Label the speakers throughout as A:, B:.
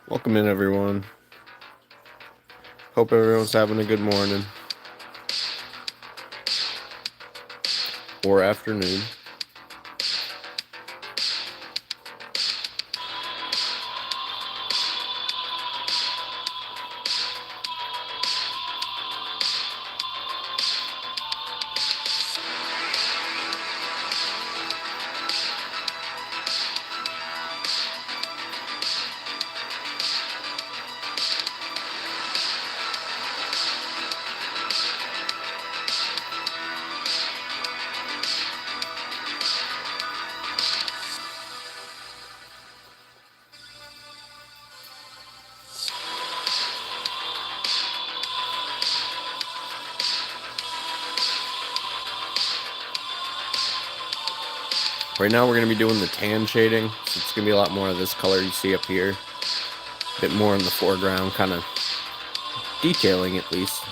A: Welcome in, everyone. Hope everyone's having a good morning or afternoon. Right now we're going to be doing the tan shading, so it's going to be a lot more of this color you see up here. A bit more in the foreground, kind of detailing at least.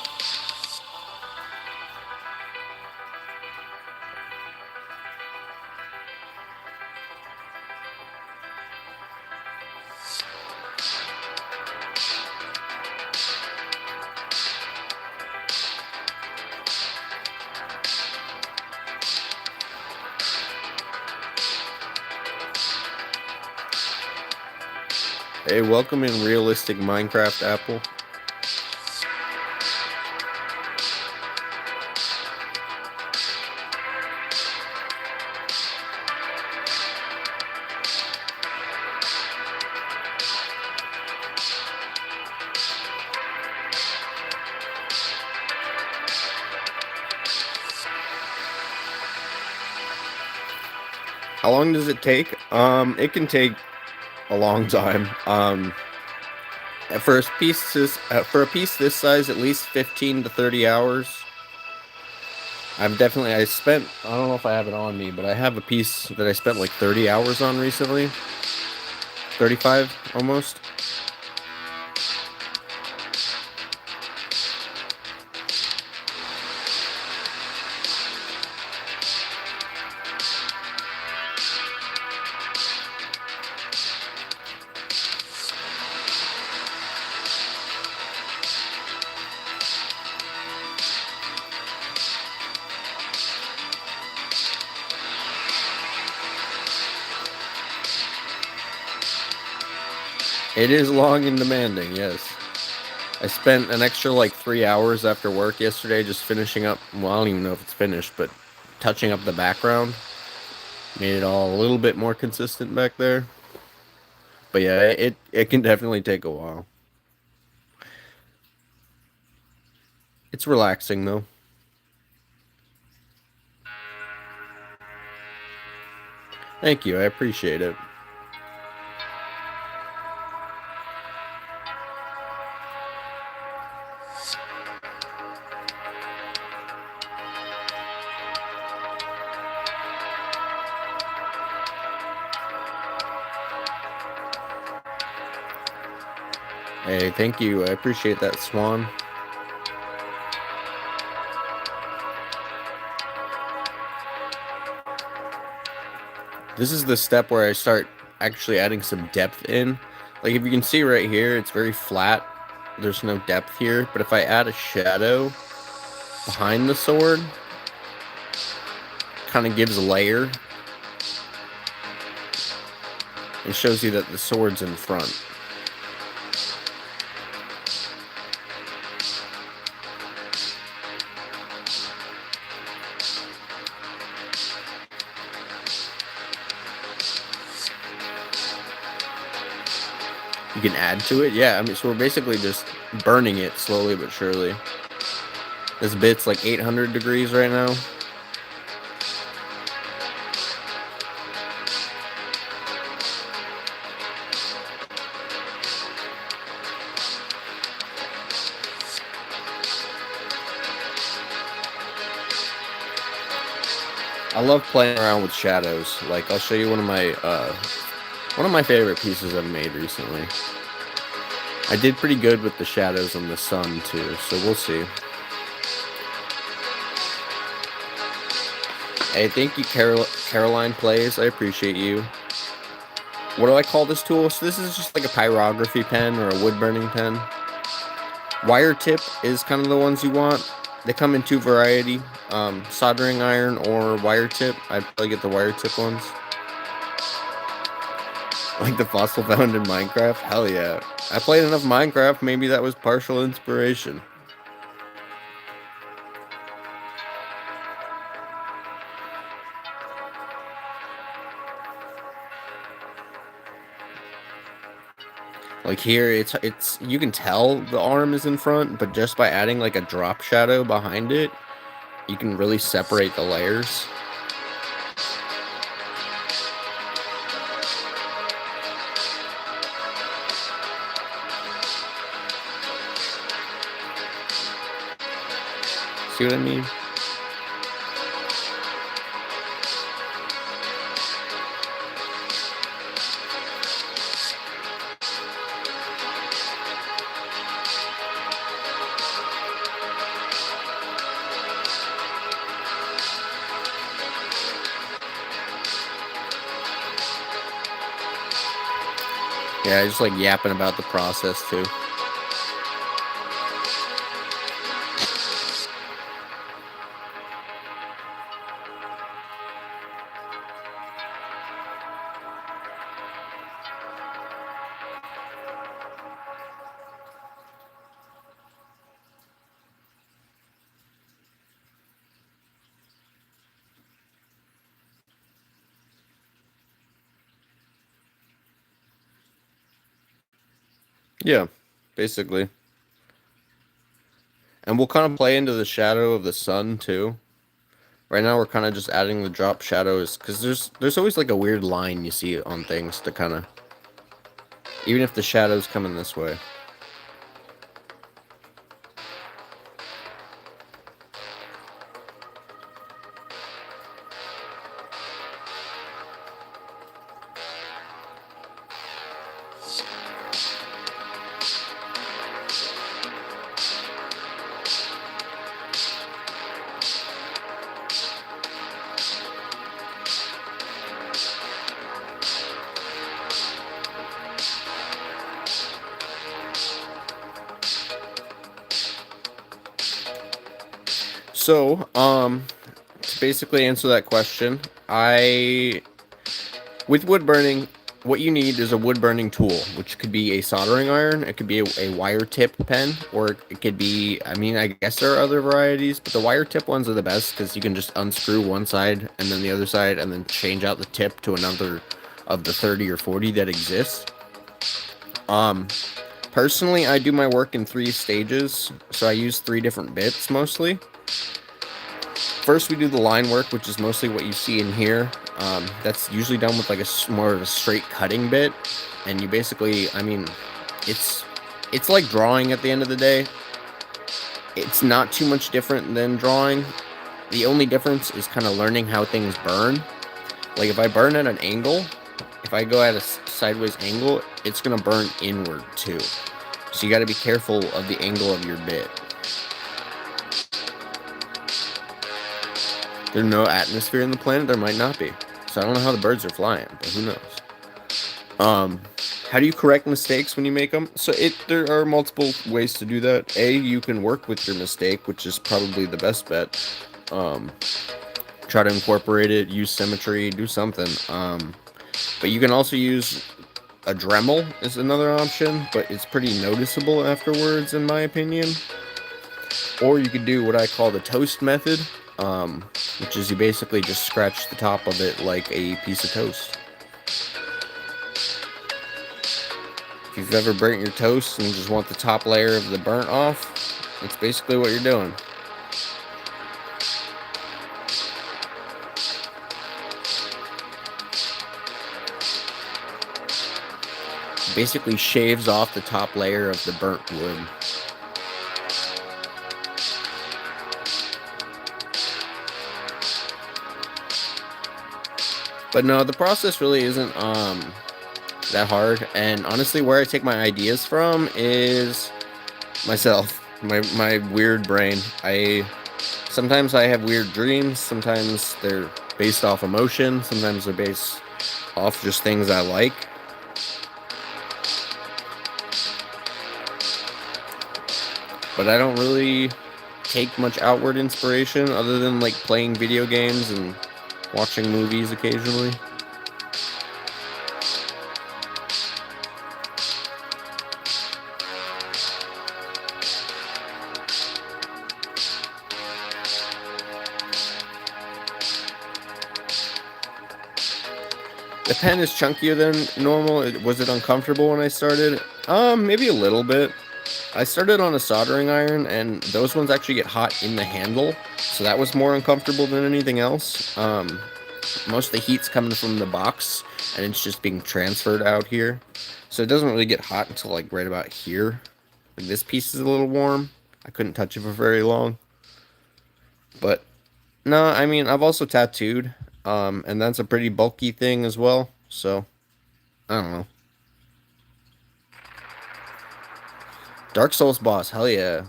A: Hey, welcome in Realistic Minecraft Apple. How long does it take? It can take a long time. For a piece this size, at least 15 to 30 hours. I spent, I don't know if I have it on me, but I have a piece that I spent like 30 hours on recently. 35 almost. It is long and demanding, yes. I spent an extra like 3 hours after work yesterday just finishing up, well, I don't even know if it's finished, but touching up the background. Made it all a little bit more consistent back there. But yeah, it can definitely take a while. It's relaxing though. Thank you, I appreciate it. Hey, thank you, I appreciate that, Swan. This is the step where I start actually adding some depth in. Like if you can see right here, it's very flat. There's no depth here, but if I add a shadow behind the sword, kind of gives a layer. It shows you that the sword's in front. You can add to it, yeah. I mean, so we're basically just burning it slowly but surely. This bit's like 800 degrees right now. I love playing around with shadows. Like, I'll show you one of my favorite pieces I've made recently. I did pretty good with the shadows on the sun too, so we'll see. Hey, thank you, Caroline Plays. I appreciate you. what do I call this tool? So this is just like a pyrography pen or a wood burning pen. Wire tip is kind of the ones you want. They come in two variety, soldering iron or wire tip. I'd probably get the wire tip ones. Like the fossil found in Minecraft? Hell yeah. I played enough Minecraft, maybe that was partial inspiration. Like here, it's you can tell the arm is in front, but just by adding like a drop shadow behind it, you can really separate the layers. See what I mean? Yeah, just like yapping about the process too. Yeah, basically. And we'll kind of play into the shadow of the sun too. Right now we're kind of just adding the drop shadows because there's always like a weird line you see on things to kind of, even if the shadow's coming this way. So, to basically answer that question, with wood burning, what you need is a wood burning tool, which could be a soldering iron, it could be a wire tip pen, or it could be, I mean, I guess there are other varieties, but the wire tip ones are the best because you can just unscrew one side and then the other side and then change out the tip to another of the 30 or 40 that exists. Personally, I do my work in 3 stages, so I use 3 different bits mostly. First, we do the line work, which is mostly what you see in here. That's usually done with like more of a straight cutting bit, and you basically, I mean, it's like drawing at the end of the day. It's not too much different than drawing. The only difference is kind of learning how things burn. Like if I burn at an angle, if I go at a sideways angle, it's gonna burn inward too. So you got to be careful of the angle of your bit. There's no atmosphere in the planet, there might not be. So I don't know how the birds are flying, but who knows. How do you correct mistakes when you make them? So there are multiple ways to do that. A, you can work with your mistake, which is probably the best bet. Try to incorporate it, use symmetry, do something. But you can also use a Dremel is another option, but it's pretty noticeable afterwards, in my opinion. Or you could do what I call the toast method, which is you basically just scratch the top of it like a piece of toast. If you've ever burnt your toast and just want the top layer of the burnt off, that's basically what you're doing. It basically shaves off the top layer of the burnt wood. But no, the process really isn't that hard. And honestly, where I take my ideas from is myself, my weird brain. Sometimes I have weird dreams. Sometimes they're based off emotion. Sometimes they're based off just things I like. but I don't really take much outward inspiration other than like playing video games and watching movies occasionally. The pen is chunkier than normal. Was it uncomfortable when I started? Maybe a little bit. I started on a soldering iron, and those ones actually get hot in the handle, so that was more uncomfortable than anything else. Most of the heat's coming from the box, and it's just being transferred out here, so it doesn't really get hot until like right about here. Like this piece is a little warm. I couldn't touch it for very long, but no, I mean I've also tattooed, and that's a pretty bulky thing as well. So I don't know. Dark Souls boss, hell yeah.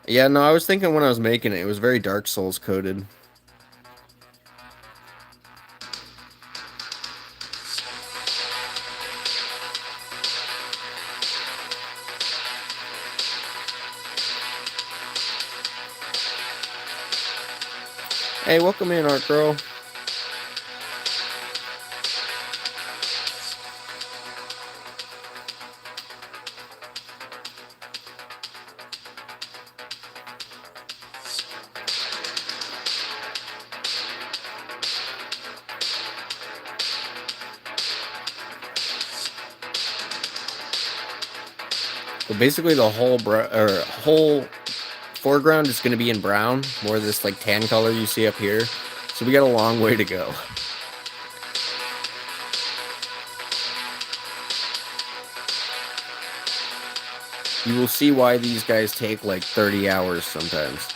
A: Yeah, no, I was thinking when I was making it, it was very Dark Souls coded. Hey, welcome in, Art Girl. Well, basically the whole foreground is going to be in brown, more of this like tan color you see up here. So we got a long way to go. You will see why these guys take like 30 hours sometimes.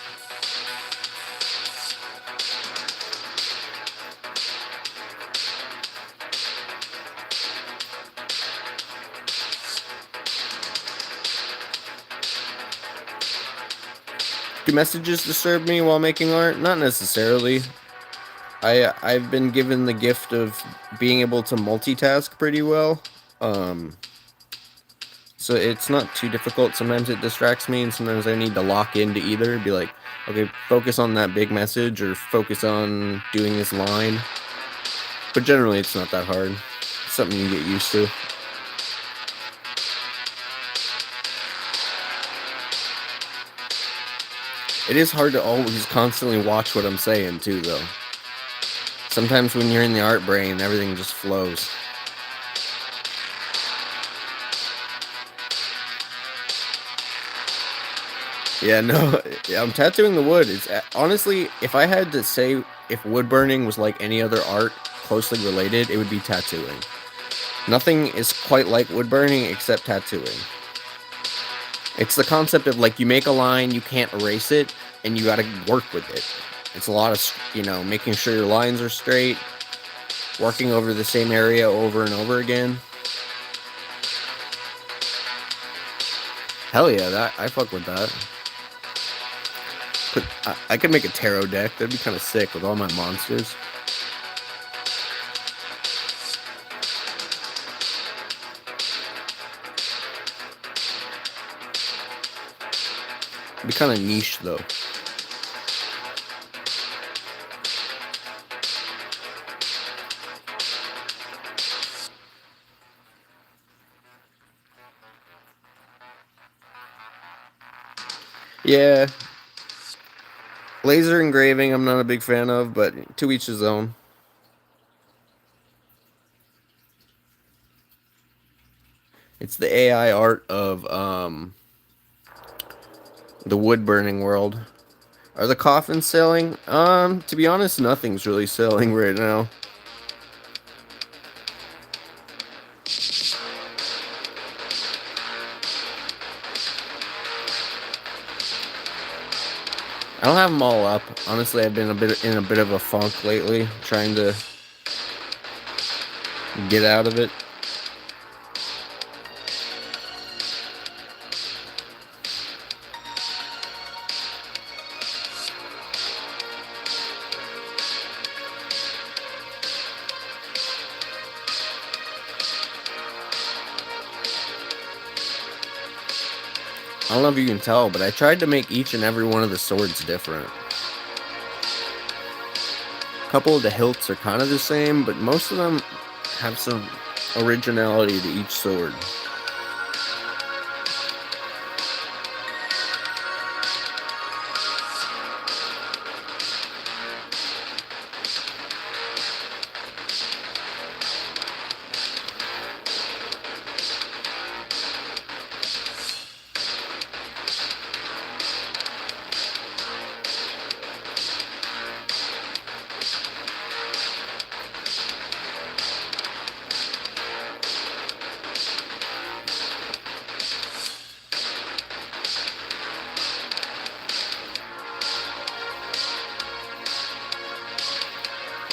A: Do messages disturb me while making art? Not necessarily. I've been given the gift of being able to multitask pretty well. So it's not too difficult. Sometimes it distracts me, and sometimes I need to lock into either. Be like, okay, focus on that big message, or focus on doing this line. But generally, it's not that hard. It's something you get used to. It is hard to always constantly watch what I'm saying, too, though. Sometimes when you're in the art brain, everything just flows. Yeah, no, I'm tattooing the wood. It's honestly, if I had to say if wood burning was like any other art closely related, it would be tattooing. Nothing is quite like wood burning except tattooing. It's the concept of like you make a line, you can't erase it, and you got to work with it. It's a lot of, making sure your lines are straight, working over the same area over and over again. Hell yeah, I fuck with that. I could make a tarot deck. That'd be kind of sick with all my monsters. It'd be kind of niche though. Yeah. Laser engraving I'm not a big fan of, but to each his own. It's the AI art of the wood burning world. Are the coffins selling? To be honest, nothing's really selling right now. I don't have them all up. Honestly, I've been in a bit of a funk lately, trying to get out of it. I don't know if you can tell, but I tried to make each and every one of the swords different. A couple of the hilts are kind of the same, but most of them have some originality to each sword.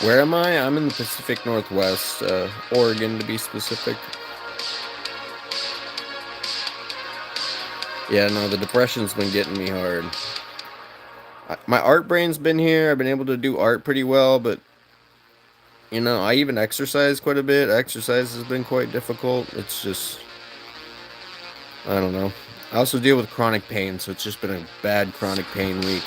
A: Where am I? I'm in the Pacific Northwest, Oregon to be specific. Yeah, no, the depression's been getting me hard. My art brain's been here. I've been able to do art pretty well, but you know, I even exercise quite a bit. Exercise has been quite difficult. It's just, I don't know. I also deal with chronic pain, so it's just been a bad chronic pain week.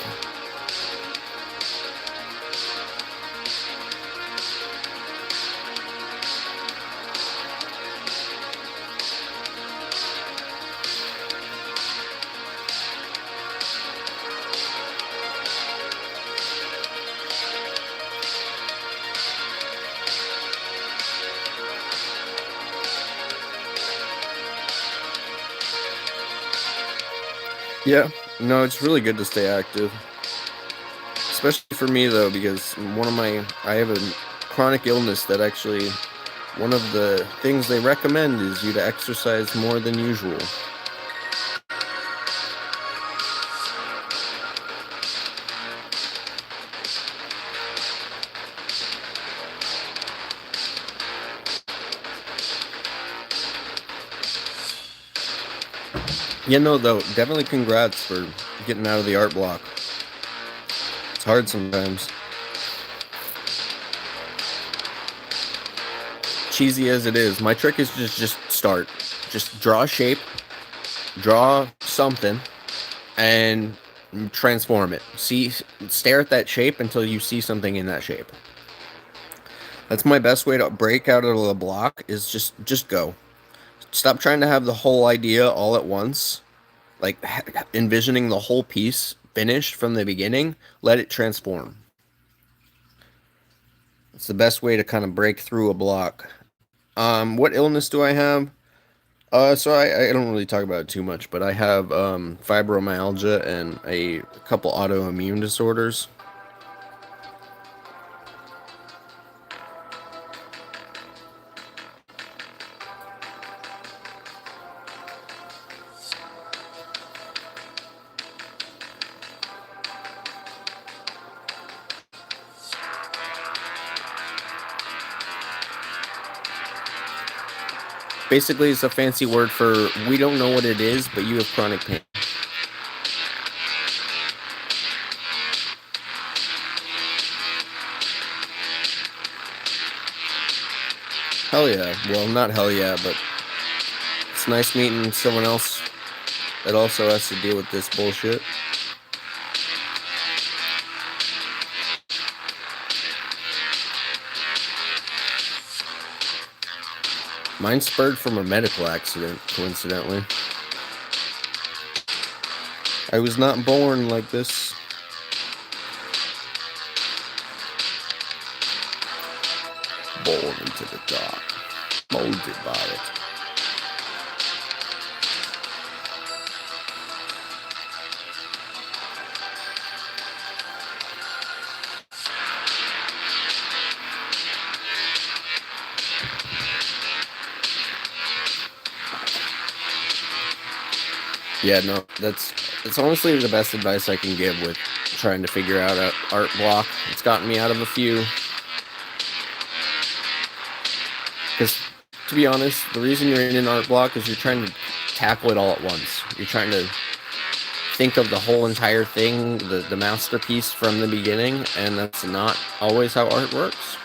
A: Yeah, no, it's really good to stay active. Especially for me though, because I have a chronic illness that actually, one of the things they recommend is you to exercise more than usual. You know, though, definitely congrats for getting out of the art block. It's hard sometimes. Cheesy as it is, my trick is just start. Just draw a shape, draw something, and transform it. Stare at that shape until you see something in that shape. That's my best way to break out of the block, is just go. Stop trying to have the whole idea all at once. Like envisioning the whole piece finished from the beginning. Let it transform. It's the best way to kind of break through a block. What illness do I have? So I don't really talk about it too much, but I have fibromyalgia and a couple autoimmune disorders. Basically, it's a fancy word for we don't know what it is, but you have chronic pain. Hell yeah. Well, not hell yeah, but it's nice meeting someone else that also has to deal with this bullshit. Mine spurred from a medical accident, coincidentally. I was not born like this. Born into the dark. Molded by it. Yeah, no, that's honestly the best advice I can give with trying to figure out an art block. It's gotten me out of a few. Because, to be honest, the reason you're in an art block is you're trying to tackle it all at once. You're trying to think of the whole entire thing, the masterpiece from the beginning, and that's not always how art works.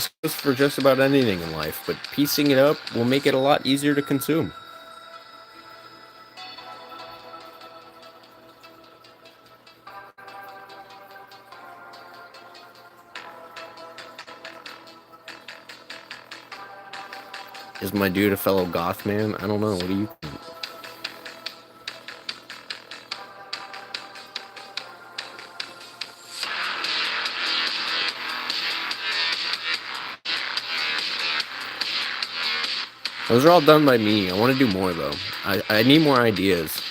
A: This goes for just about anything in life, but piecing it up will make it a lot easier to consume. Is my dude a fellow goth man? I don't know. What do you think? Those are all done by me. I want to do more, though. I need more ideas.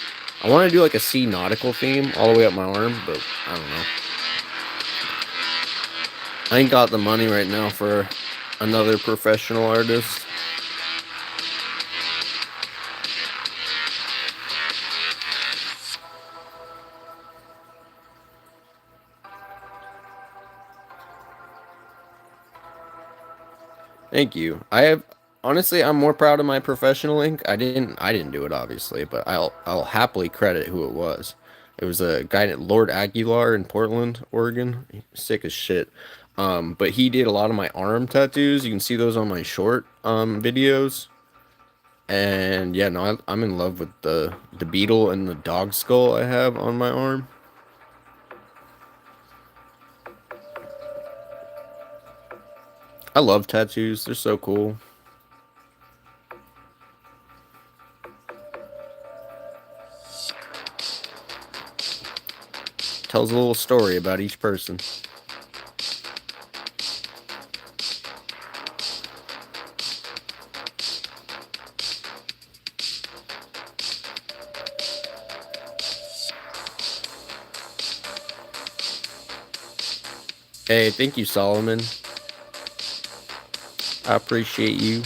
A: I want to do like a sea nautical theme all the way up my arm, but I don't know. I ain't got the money right now for another professional artist. Thank you. Honestly, I'm more proud of my professional ink. I didn't do it obviously, but I'll happily credit who it was. It was a guy named Lord Aguilar in Portland, Oregon. Sick as shit. But he did a lot of my arm tattoos. You can see those on my short videos. And yeah, no, I'm in love with the beetle and the dog skull I have on my arm. I love tattoos. They're so cool. Tells a little story about each person. Hey, thank you, Solomon. I appreciate you.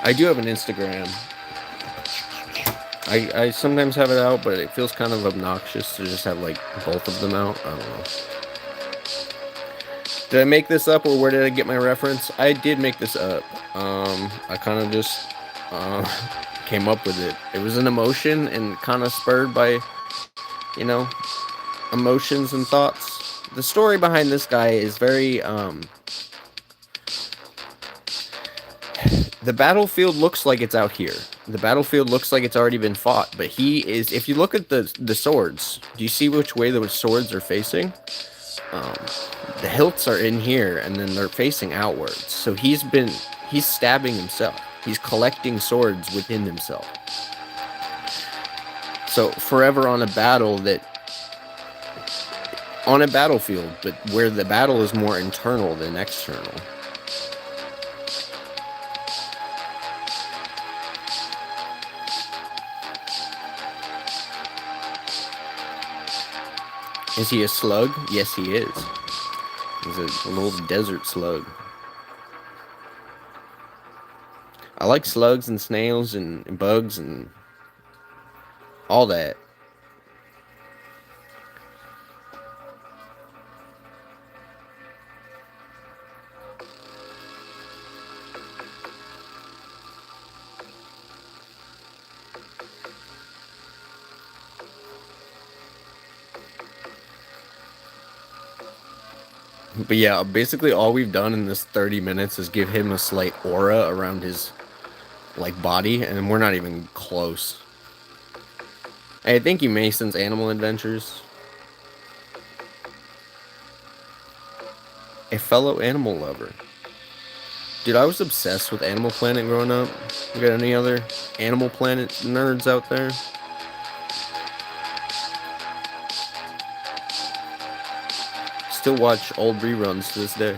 A: I do have an Instagram. I sometimes have it out, but it feels kind of obnoxious to just have like both of them out. I don't know. Did I make this up, or where did I get my reference? I did make this up. I kind of just uh, came up with it. It was an emotion and kind of spurred by, you know, emotions and thoughts. The story behind this guy is very the battlefield looks like it's out here. The battlefield looks like it's already been fought, but he is. If you look at the swords, do you see which way the swords are facing? Um, the hilts are in here, and then they're facing outwards. So he's stabbing himself. He's collecting swords within himself. So forever on a battlefield, but where the battle is more internal than external. Is he a slug? Yes, he is. He's a little desert slug. I like slugs and snails and bugs and all that. But yeah, basically all we've done in this 30 minutes is give him a slight aura around his like body, and we're not even close. Hey, thank you, Mason's Animal Adventures. A fellow animal lover. Dude, I was obsessed with Animal Planet growing up. You got any other Animal Planet nerds out there? Still watch old reruns to this day.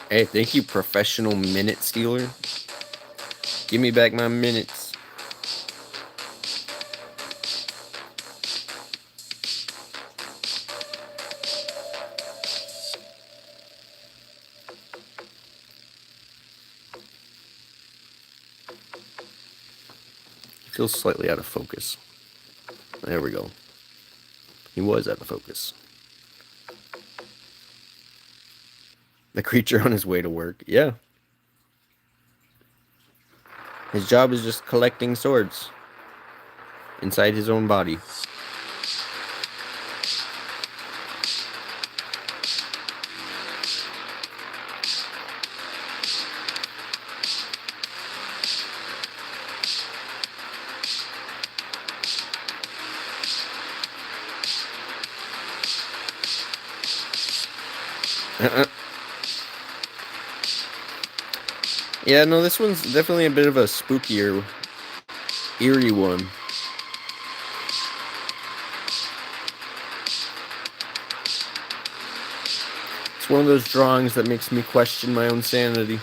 A: Hey, thank you, professional minute stealer. Give me back my minutes. feels slightly out of focus. There we go. He was out of focus. The creature on his way to work. Yeah. His job is just collecting swords inside his own body. Yeah, no, this one's definitely a bit of a spookier, eerie one. It's one of those drawings that makes me question my own sanity.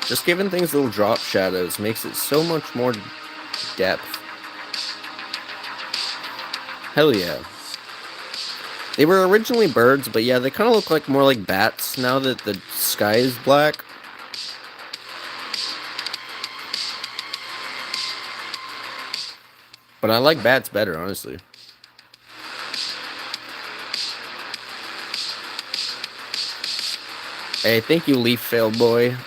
A: Just giving things little drop shadows makes it so much more depth. Hell yeah. They were originally birds, but yeah, they kind of look like more like bats now that the sky is black. But I like bats better, honestly. Hey, thank you, Leaf-Veiled Boy.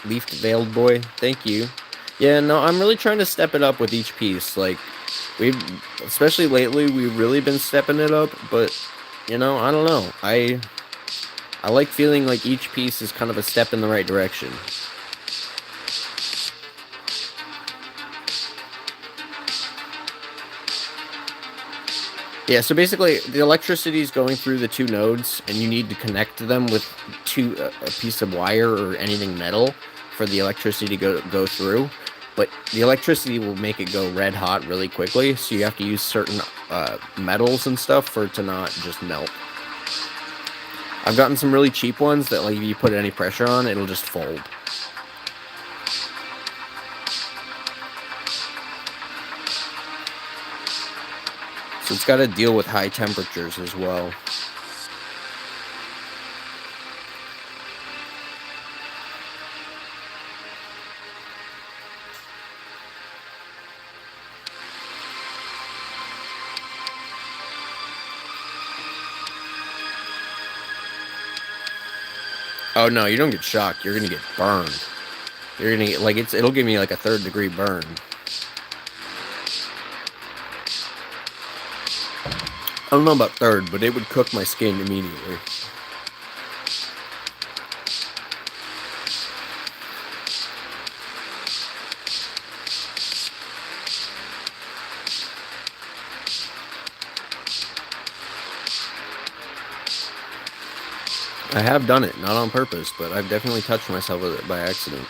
A: Leaf-Veiled Boy, thank you. Yeah, no, I'm really trying to step it up with each piece. Like, especially lately, we've really been stepping it up, but, you know, I don't know. I like feeling like each piece is kind of a step in the right direction. Yeah, so basically, the electricity is going through the two nodes, and you need to connect them with a piece of wire or anything metal for the electricity to go through. But the electricity will make it go red hot really quickly, so you have to use certain metals and stuff for it to not just melt. I've gotten some really cheap ones that, like, if you put any pressure on, it'll just fold. So it's got to deal with high temperatures as well. Oh no, you don't get shocked. You're gonna get burned. You're gonna get, like, it'll give me like a 3rd-degree burn. I don't know about 3rd, but it would cook my skin immediately. I have done it, not on purpose, but I've definitely touched myself with it by accident.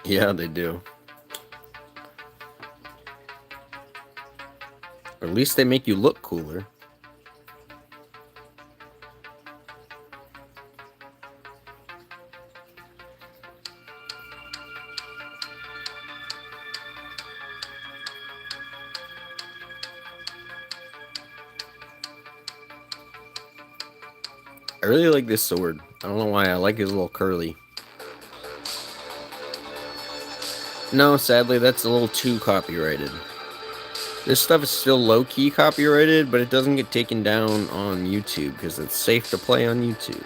A: Yeah, they do. Or at least they make you look cooler. I really like this sword. I don't know why. I like his little curly. No, sadly, that's a little too copyrighted. This stuff is still low-key copyrighted, but it doesn't get taken down on YouTube because it's safe to play on YouTube.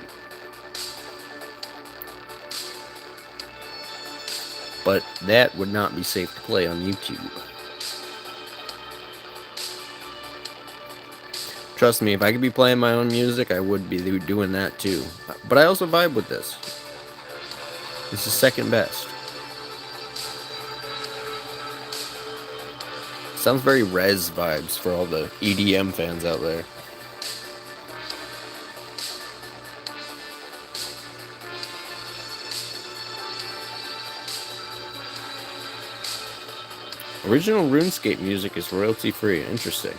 A: But that would not be safe to play on YouTube. Trust me, if I could be playing my own music, I would be doing that too. But I also vibe with this. This is second best. Sounds very Rez vibes for all the EDM fans out there. Original RuneScape music is royalty-free. Interesting.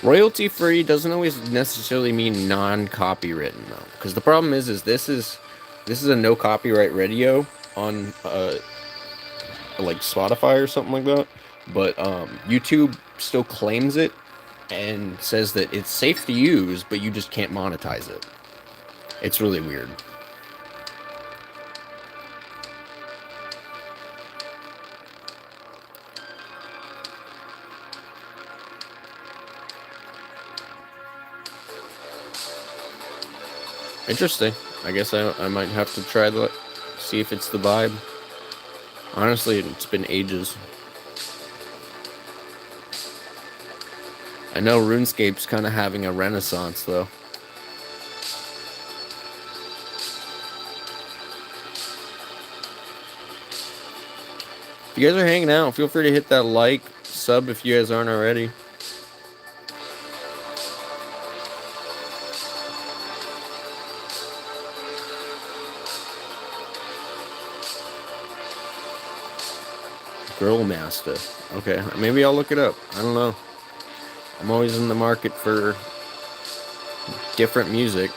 A: Royalty-free doesn't always necessarily mean non-copywritten though, because the problem is this is a no copyright radio on like Spotify or something like that, but YouTube still claims it and says that it's safe to use, but you just can't monetize it. It's really weird. Interesting. I guess I might have to try that, see if it's the vibe. Honestly, it's been ages. I know RuneScape's kind of having a renaissance, though. If you guys are hanging out, feel free to hit that like, sub if you guys aren't already. Girl Master. Okay, maybe I'll look it up. I don't know. I'm always in the market for different music.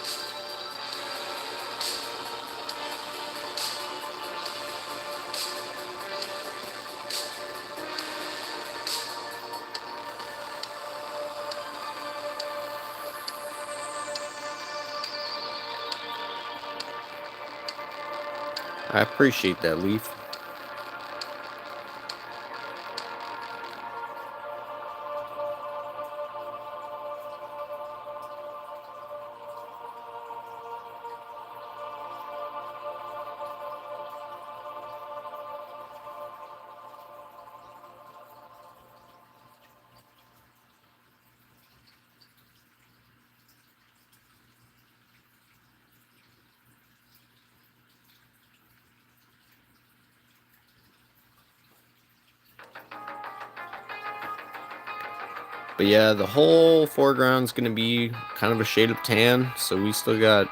A: I appreciate that, Leaf. But yeah, the whole foreground's gonna be kind of a shade of tan, so we still got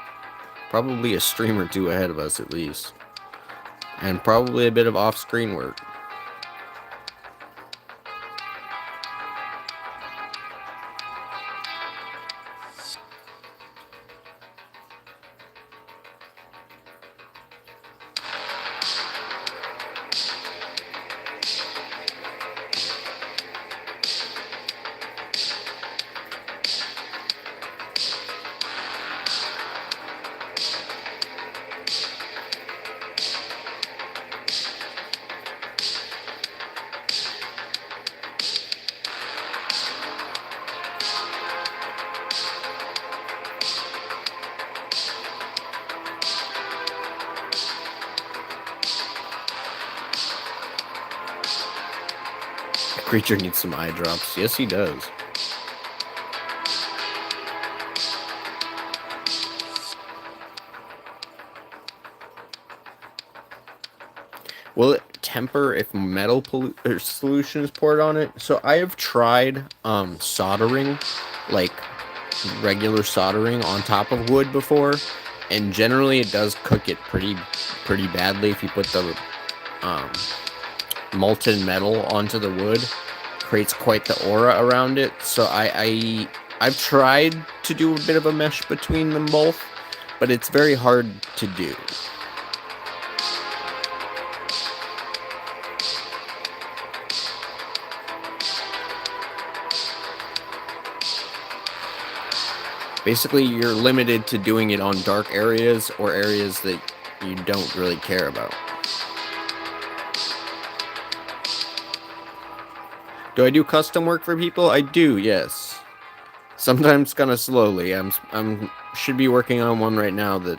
A: probably a stream or two ahead of us at least. And probably a bit of off-screen work. Creature needs some eye drops. Yes, he does. Will it temper if metal solution is poured on it? So I have tried soldering, like regular soldering on top of wood before, and generally it does cook it pretty badly if you put the molten metal onto the wood. Creates quite the aura around it. So I've tried to do a bit of a mesh between them both, but it's very hard to do. Basically, you're limited to doing it on dark areas or areas that you don't really care about. Do I do custom work for people? I do, yes. Sometimes kind of slowly. I'm should be working on one right now that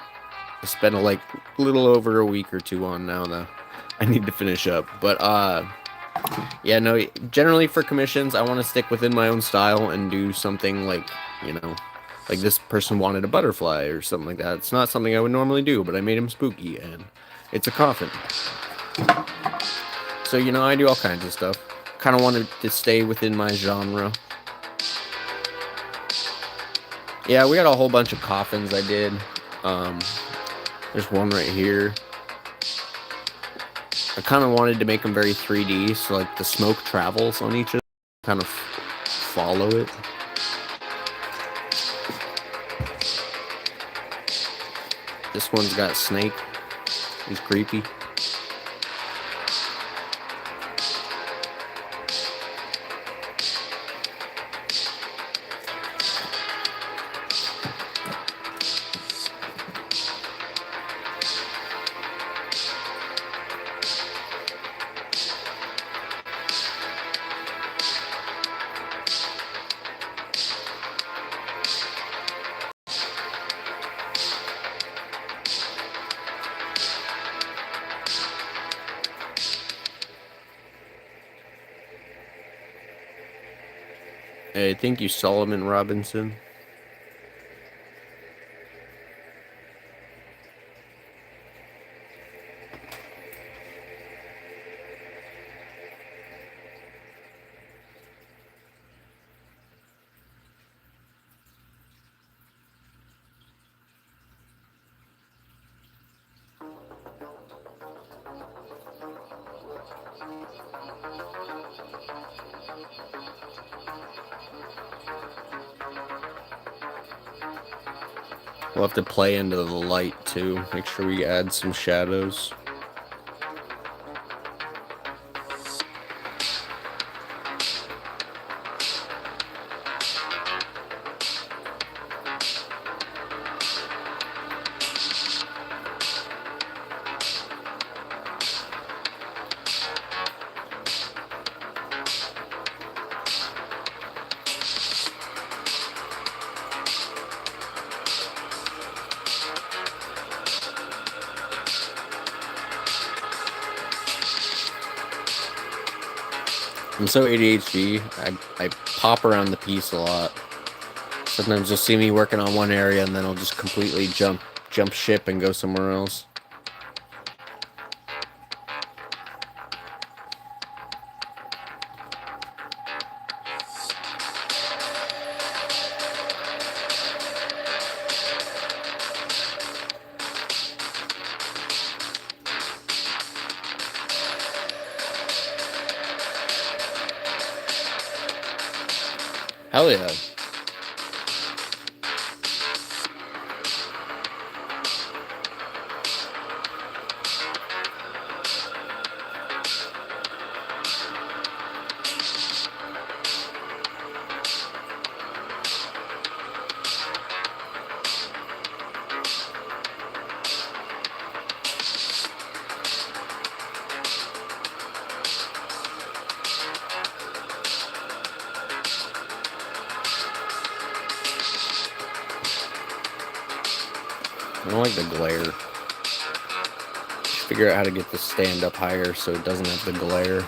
A: I spent like a little over a week or two on now though. I need to finish up. But yeah, no, generally for commissions, I want to stick within my own style and do something like, you know, like this person wanted a butterfly or something like that. It's not something I would normally do, but I made him spooky and it's a coffin. So, you know, I do all kinds of stuff. Kind of wanted to stay within my genre. Yeah, we got a whole bunch of coffins I did. There's one right here. I kind of wanted to make them very 3D, so like the smoke travels on each of them, kind of follow it. This one's got Snake. He's creepy. Hey, thank you, Solomon Robinson. We'll have to play into the light too. Make sure we add some shadows. I'm so ADHD, I pop around the piece a lot. Sometimes you'll see me working on one area and then I'll just completely jump ship and go somewhere else. Hell yeah. I don't like the glare. Figure out how to get this stand up higher so it doesn't have the glare.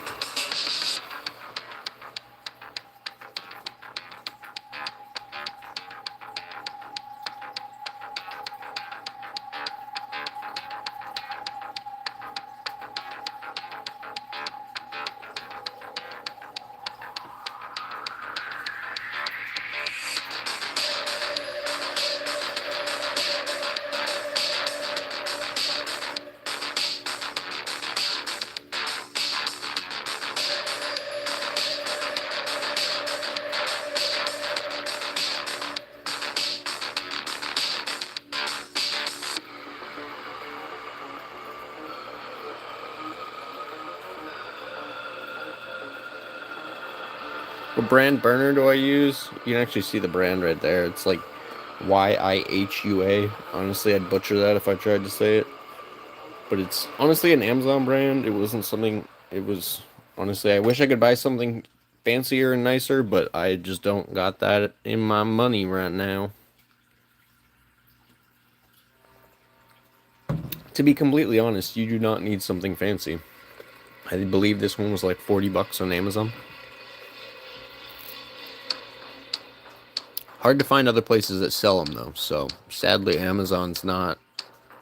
A: What brand burner do I use? You can actually see the brand right there. It's like YIHUA. Honestly, I'd butcher that if I tried to say it. But it's honestly an Amazon brand. It wasn't something, it was, honestly, I wish I could buy something fancier and nicer, but I just don't got that in my money right now. To be completely honest, you do not need something fancy. I believe this one was like 40 bucks on Amazon. Hard to find other places that sell them though, so sadly Amazon's not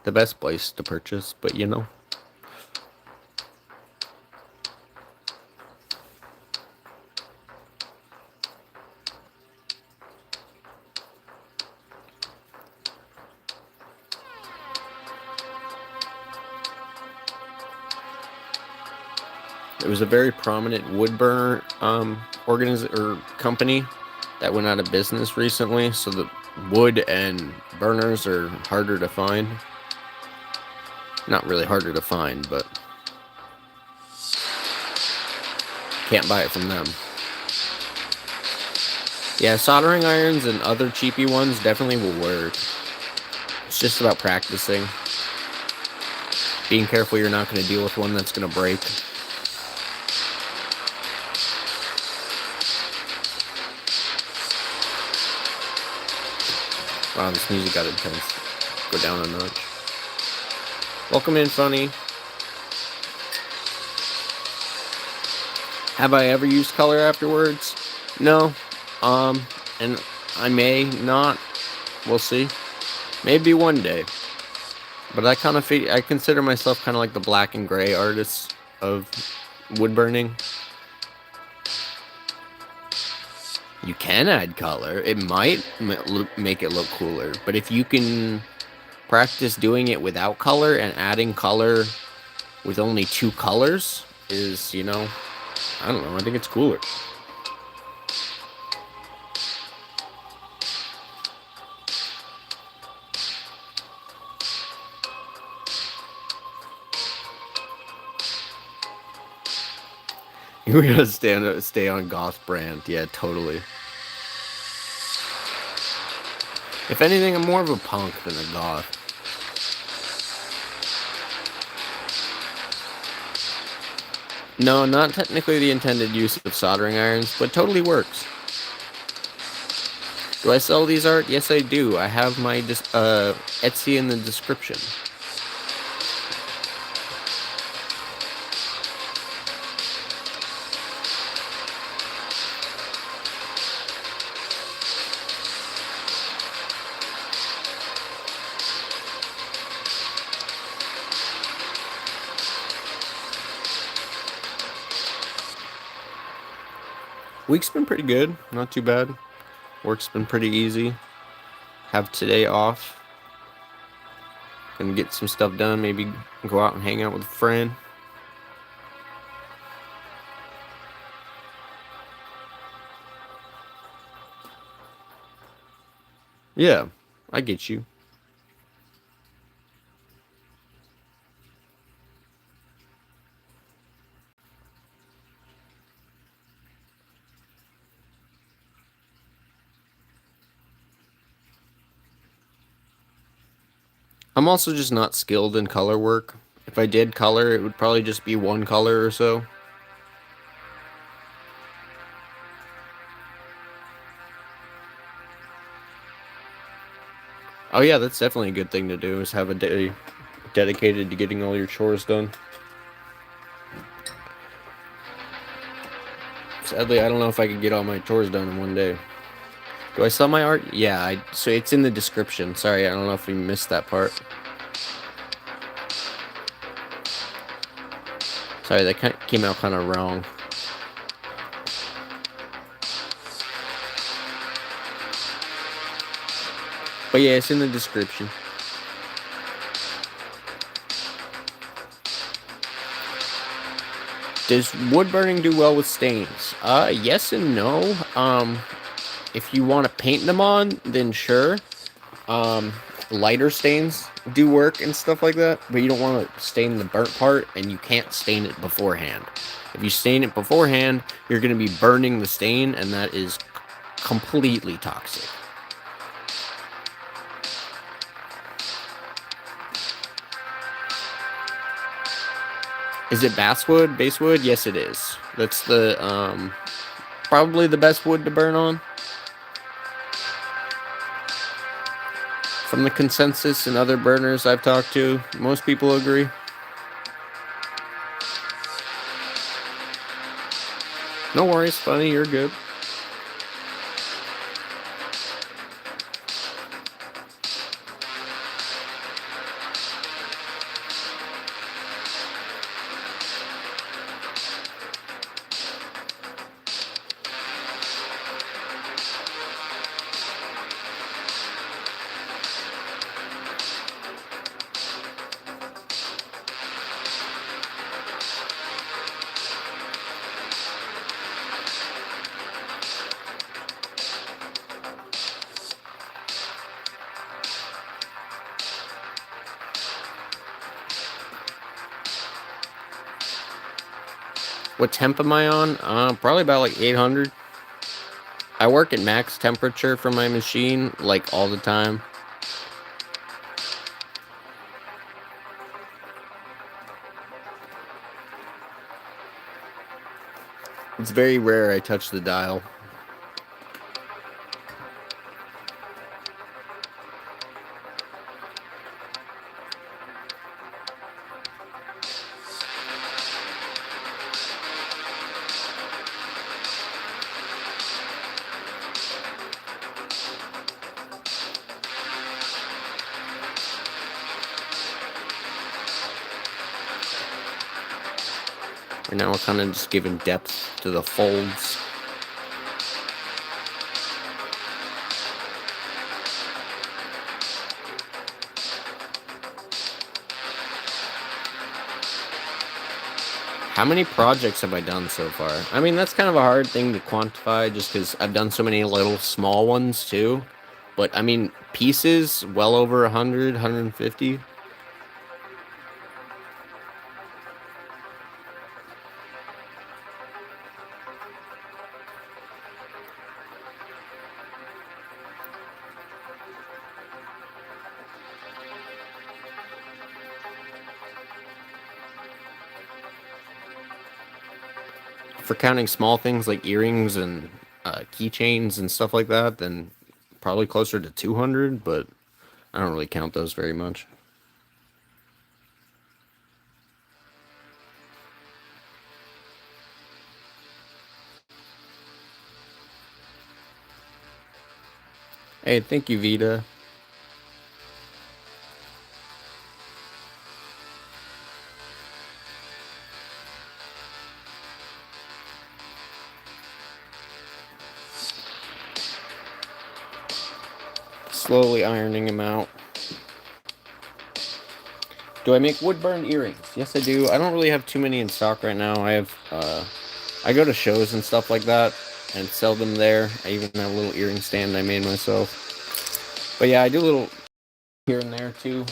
A: the best place to purchase, but you know. There was a very prominent wood burner company that went out of business recently, so the wood and burners are harder to find. Not really harder to find, but can't buy it from them. Yeah, soldering irons and other cheapy ones definitely will work. It's just about practicing. Being careful you're not going to deal with one that's going to break. Wow, this music got intense. Go down a notch. Welcome in, Funny. Have I ever used color afterwards? No. And I may not. We'll see. Maybe one day. But I consider myself kind of like the black and gray artist of wood burning. You can add color. It might make it look cooler. But if you can practice doing it without color and adding color with only 2 colors is, you know, I don't know. I think it's cooler. We're gonna stay on goth brand. Yeah, totally. If anything, I'm more of a punk than a goth. No, not technically the intended use of soldering irons, but totally works. Do I sell these art? Yes, I do. I have my Etsy in the description. Week's been pretty good. Not too bad. Work's been pretty easy. Have today off. Gonna get some stuff done. Maybe go out and hang out with a friend. Yeah, I get you. I'm also just not skilled in color work. If I did color, it would probably just be one color or so. Oh yeah, that's definitely a good thing to do, is have a day dedicated to getting all your chores done. Sadly, I don't know if I could get all my chores done in one day. Do I sell my art? Yeah, so it's in the description. Sorry, I don't know if we missed that part. Sorry, that came out kind of wrong. But yeah, it's in the description. Does wood burning do well with stains? Yes and no. If you want to paint them on, then sure. Lighter stains do work and stuff like that, but you don't want to stain the burnt part, and you can't stain it beforehand. If you stain it beforehand, you're going to be burning the stain, and that is completely toxic. Is it basswood? Basswood? Yes, it is. That's the Probably the best wood to burn on. From the consensus and other burners I've talked to, most people agree. No worries, Funny, you're good. What temp am I on? Probably about like 800. I work at max temperature for my machine, like all the time. It's very rare I touch the dial. Right now we're kind of just giving depth to the folds. How many projects have I done so far? I mean, that's kind of a hard thing to quantify just because I've done so many little small ones too. But I mean, pieces, well over 100, 150. For counting small things like earrings and keychains and stuff like that, then probably closer to 200, but I don't really count those very much. Hey, thank you, Vita. Slowly ironing him out. Do I make wood burn earrings? Yes, I do. I don't really have too many in stock right now. I go to shows and stuff like that and sell them there. I even have a little earring stand I made myself. But yeah, I do a little here and there too.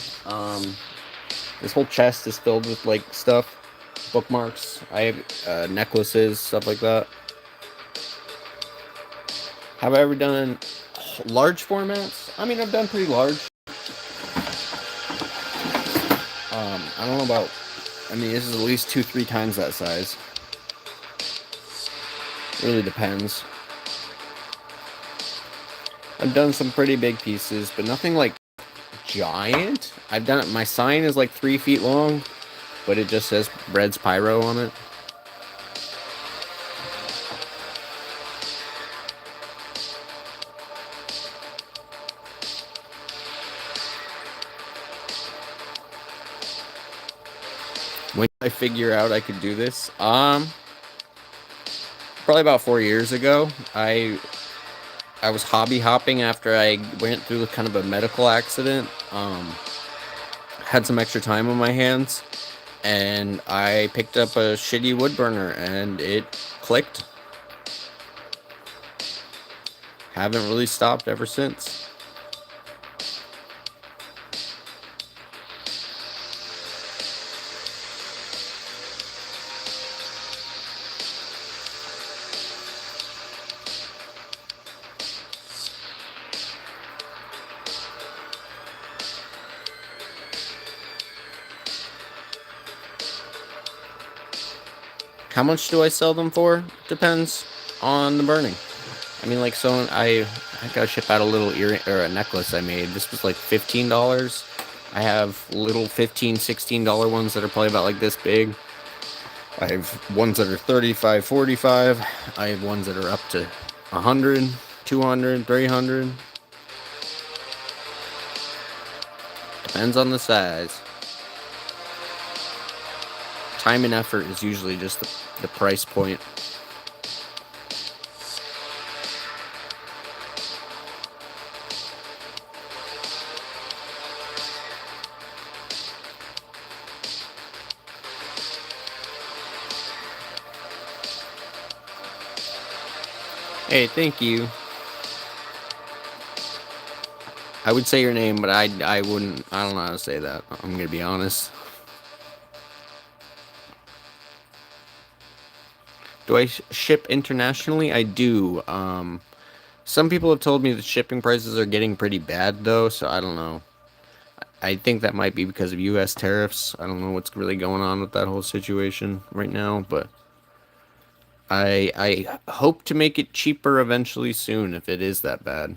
A: This whole chest is filled with like stuff, bookmarks. I have necklaces, stuff like that. Have I ever done large formats? I mean, I've done pretty large. I don't know about. I mean, this is at least 2-3 times that size. It really depends. I've done some pretty big pieces, but nothing like giant. I've done it. My sign is like 3 feet long, but it just says Bread's Pyro on it. When did I figure out I could do this? Probably about 4 years ago. I was hobby hopping after I went through kind of a medical accident. Had some extra time on my hands, and I picked up a shitty wood burner, and it clicked. Haven't really stopped ever since. How much do I sell them for? Depends. on the burning. I mean, like, so I gotta ship out a little earring or a necklace I made. This was like $15. I have little $15, $16 ones that are probably about like this big. I have ones that are 35, 45. I have ones that are up to 100, 200, 300. Depends on the size. Time and effort is usually just the price point. Hey, thank you. I would say your name, but I wouldn't. I don't know how to say that. I'm gonna be honest. Do I ship internationally? I do. Some people have told me that shipping prices are getting pretty bad, though, so I don't know. I think that might be because of U.S. tariffs. I don't know what's really going on with that whole situation right now, but I hope to make it cheaper eventually soon if it is that bad.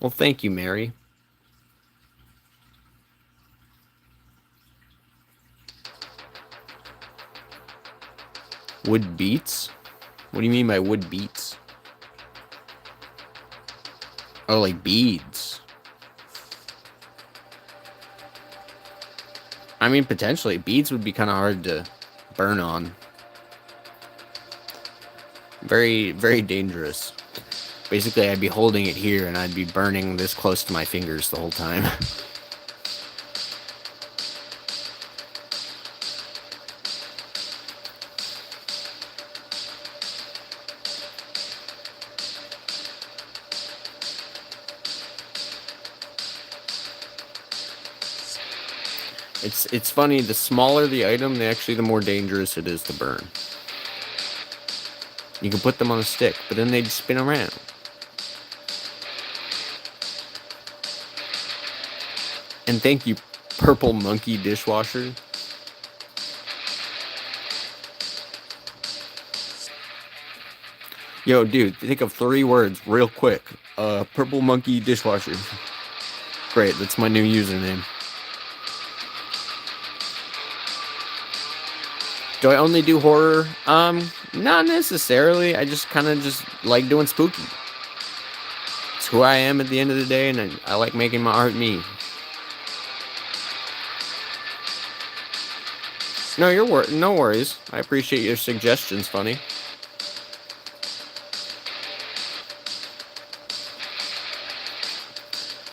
A: Well, thank you, Mary. Wood beats? What do you mean by wood beats? Oh, like beads. I mean, potentially. Beads would be kind of hard to burn on. Very, very dangerous. Basically, I'd be holding it here and I'd be burning this close to my fingers the whole time. It's funny, the smaller the item, the more dangerous it is to burn. You can put them on a stick, but then they'd spin around. And thank you, Purple Monkey Dishwasher. Yo, dude, think of 3 words real quick. Purple Monkey Dishwasher. Great, that's my new username. Do I only do horror? Not necessarily. I just kind of just like doing spooky. It's who I am at the end of the day, and I like making my art me. No, no worries. I appreciate your suggestions, funny.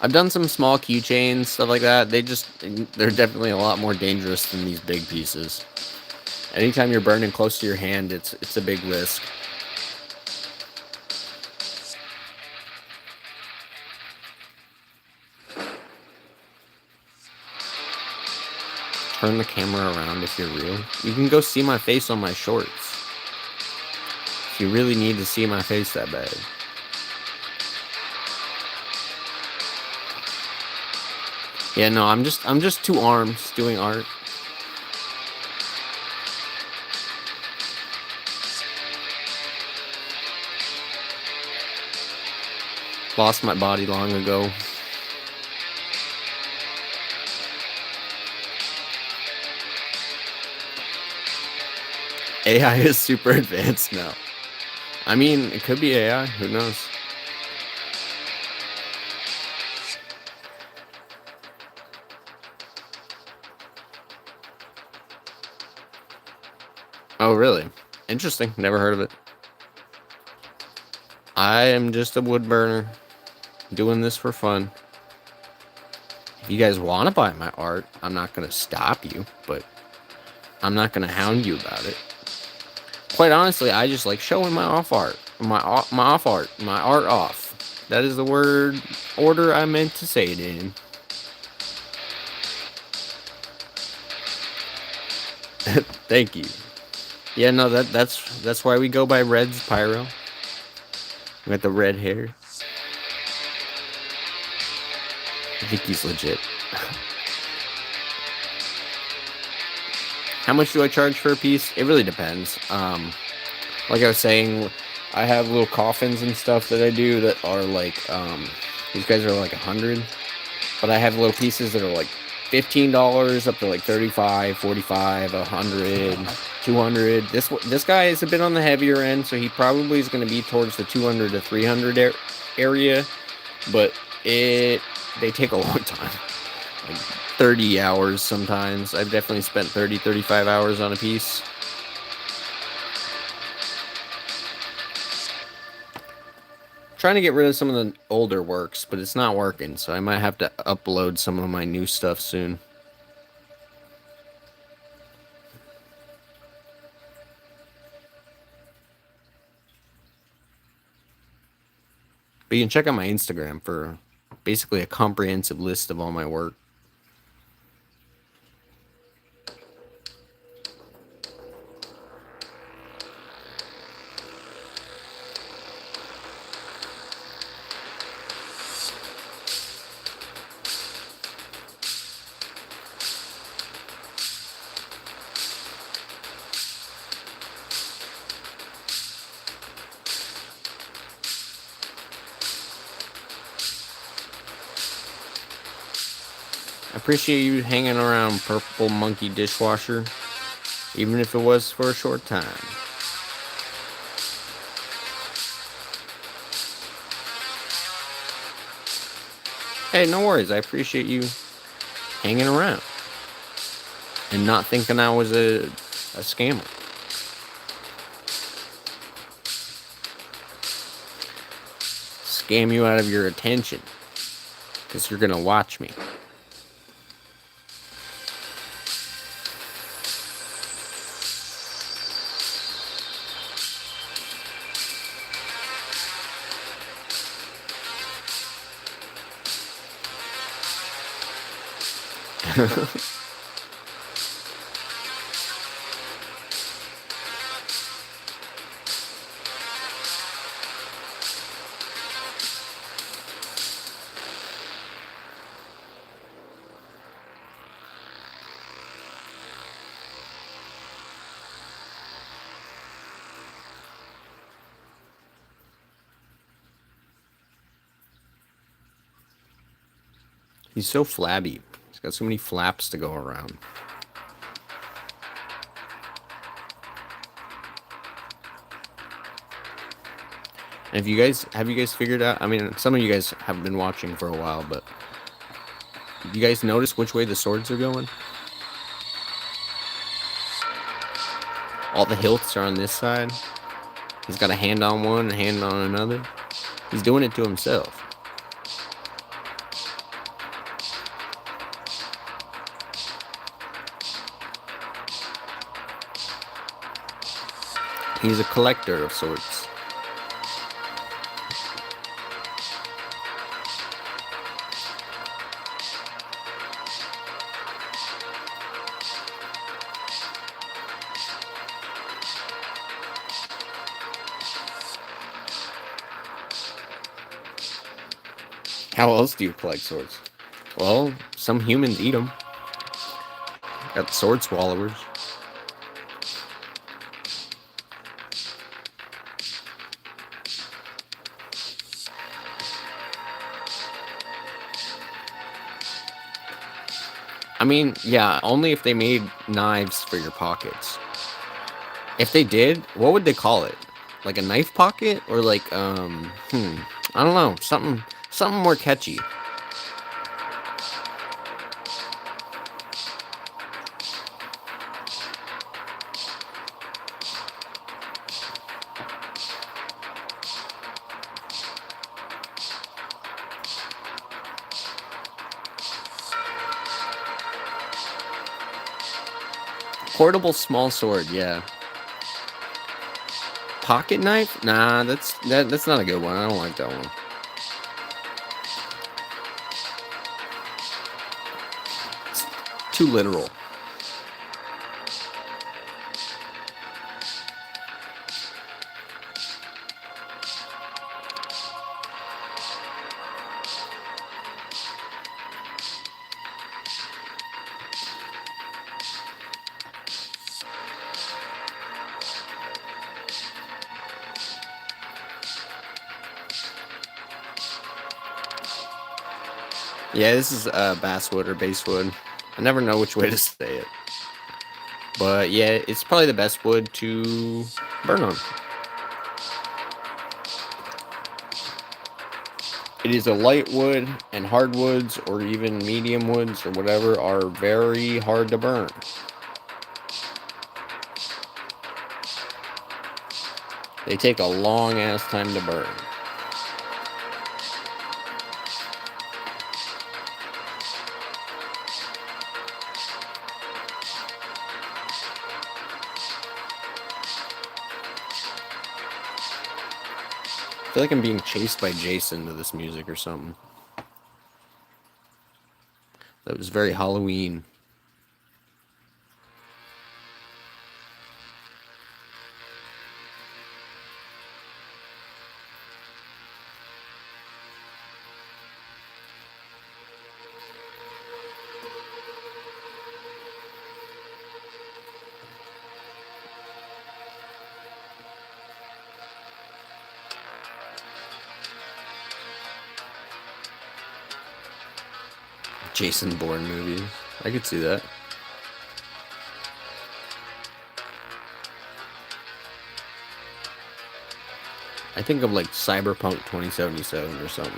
A: I've done some small keychains, stuff like that. They're definitely a lot more dangerous than these big pieces. Anytime you're burning close to your hand, it's a big risk. Turn the camera around if you're real. You can go see my face on my shorts. If you really need to see my face that bad. Yeah, no, I'm just 2 arms doing art. Lost my body long ago. AI is super advanced now. I mean, it could be AI. Who knows? Oh, really? Interesting. Never heard of it. I am just a wood burner. Doing this for fun. If you guys want to buy my art, I'm not going to stop you, but I'm not going to hound you about it. Quite honestly, I just like showing my off art. My art off. That is the word order I meant to say it in. Thank you. Yeah, no, that's why we go by Red's Pyro. We got the red hair. I think he's legit. How much do I charge for a piece? It really depends. Like I was saying, I have little coffins and stuff that I do that are like, these guys are like 100, but I have little pieces that are like $15 up to like 35, 45, 100, 200. This guy is a bit on the heavier end, so he probably is going to be towards the 200 to 300 area, but they take a long time. Like 30 hours sometimes. I've definitely spent 30, 35 hours on a piece. Trying to get rid of some of the older works, but it's not working, so I might have to upload some of my new stuff soon. But you can check out my Instagram for basically a comprehensive list of all my work. I appreciate you hanging around, Purple Monkey Dishwasher, even if it was for a short time. Hey, no worries. I appreciate you hanging around and not thinking I was a scammer. Scam you out of your attention because you're gonna watch me. He's so flabby. He's got so many flaps to go around. And have you guys figured out? I mean, some of you guys have been watching for a while, but you guys notice which way the swords are going? All the hilts are on this side. He's got a hand on one, a hand on another. He's doing it to himself. He's a collector of sorts. How else do you collect swords? Well, some humans eat them. Got sword swallowers. I mean, yeah, only if they made knives for your pockets. If they did, what would they call it? Like a knife pocket? Or like, I don't know. Something more catchy. Portable small sword, yeah. Pocket knife? Nah, that's not a good one. I don't like that one. It's too literal. Yeah, this is basswood or basswood. I never know which way to say it. But yeah, it's probably the best wood to burn on. It is a light wood, and hardwoods or even medium woods or whatever are very hard to burn. They take a long ass time to burn. I feel like I'm being chased by Jason to this music or something. That was very Halloween. Jason Bourne movies. I could see that. I think of like Cyberpunk 2077 or something.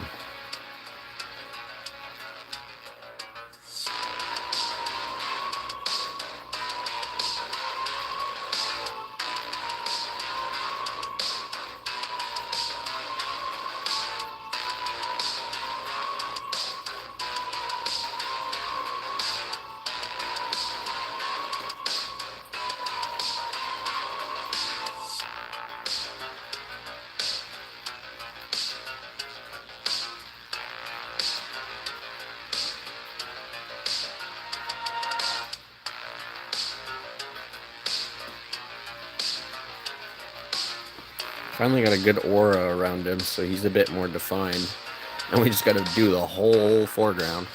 A: Finally got a good aura around him, so he's a bit more defined. And we just got to do the whole foreground.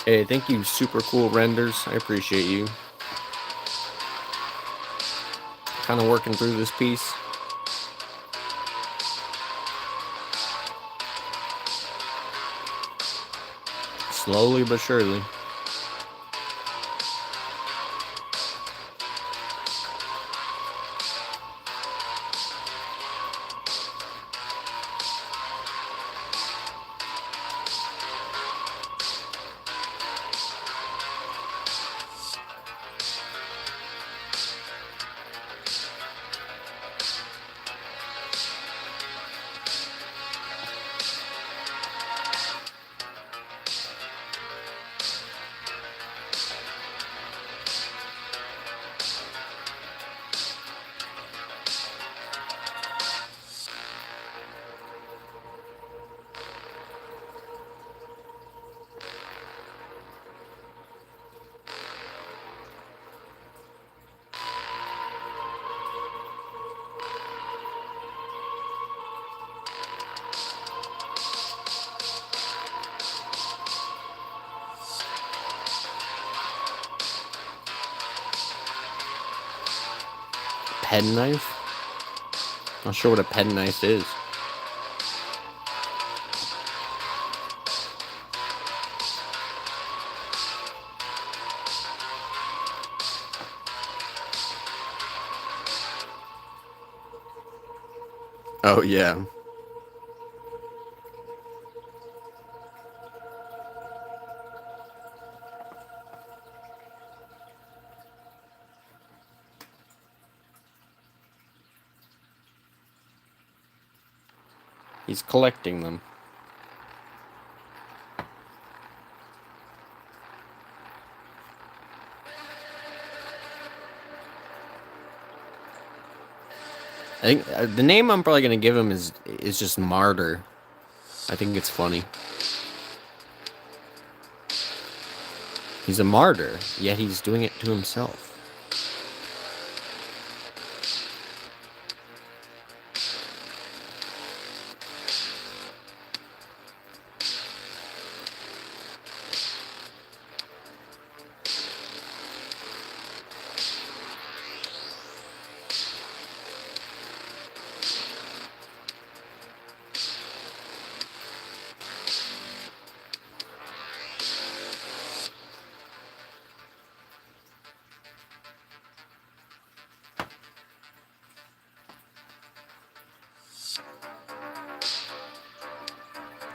A: Hey, thank you, Super Cool Renders. I appreciate you. Kind of working through this piece. Slowly but surely. Penknife? Not sure what a penknife is. Oh, yeah. He's collecting them. I think the name I'm probably gonna give him is just Martyr. I think it's funny. He's a martyr, yet he's doing it to himself.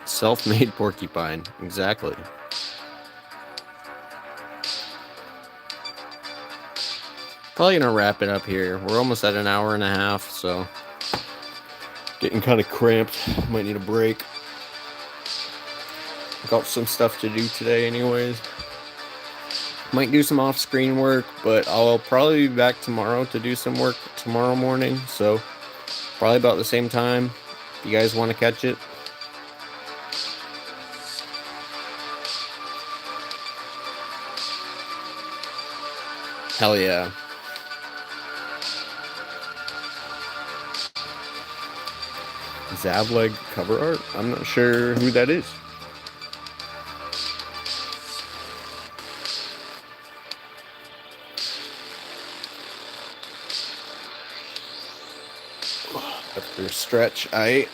A: Self-made porcupine, exactly. Probably gonna wrap it up here. We're almost at an hour and a half, so getting kind of cramped. Might need a break. Got some stuff to do today anyways. Might do some off-screen work, but I'll probably be back tomorrow to do some work tomorrow morning, so probably about the same time if you guys want to catch it. Hell yeah. Zavleg cover art? I'm not sure who that is. After a stretch, I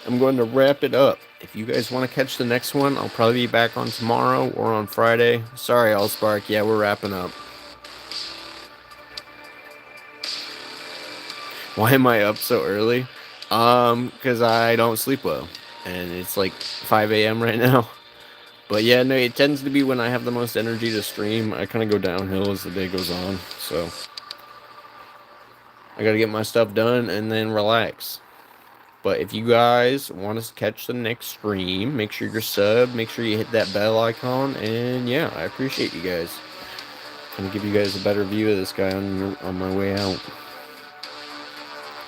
A: am going to wrap it up. If you guys want to catch the next one, I'll probably be back on tomorrow or on Friday. Sorry, Allspark. Yeah, we're wrapping up. Why am I up so early? Because I don't sleep well. And it's like 5 a.m. right now. But yeah, no, it tends to be when I have the most energy to stream. I kind of go downhill as the day goes on. So I gotta get my stuff done and then relax. But if you guys want to catch the next stream, make sure you're subbed. Make sure you hit that bell icon. And yeah, I appreciate you guys. I'm gonna give you guys a better view of this guy on my way out.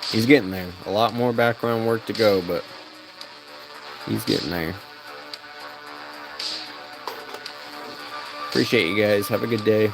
A: He's getting there. A lot more background work to go, but he's getting there. Appreciate you guys. Have a good day.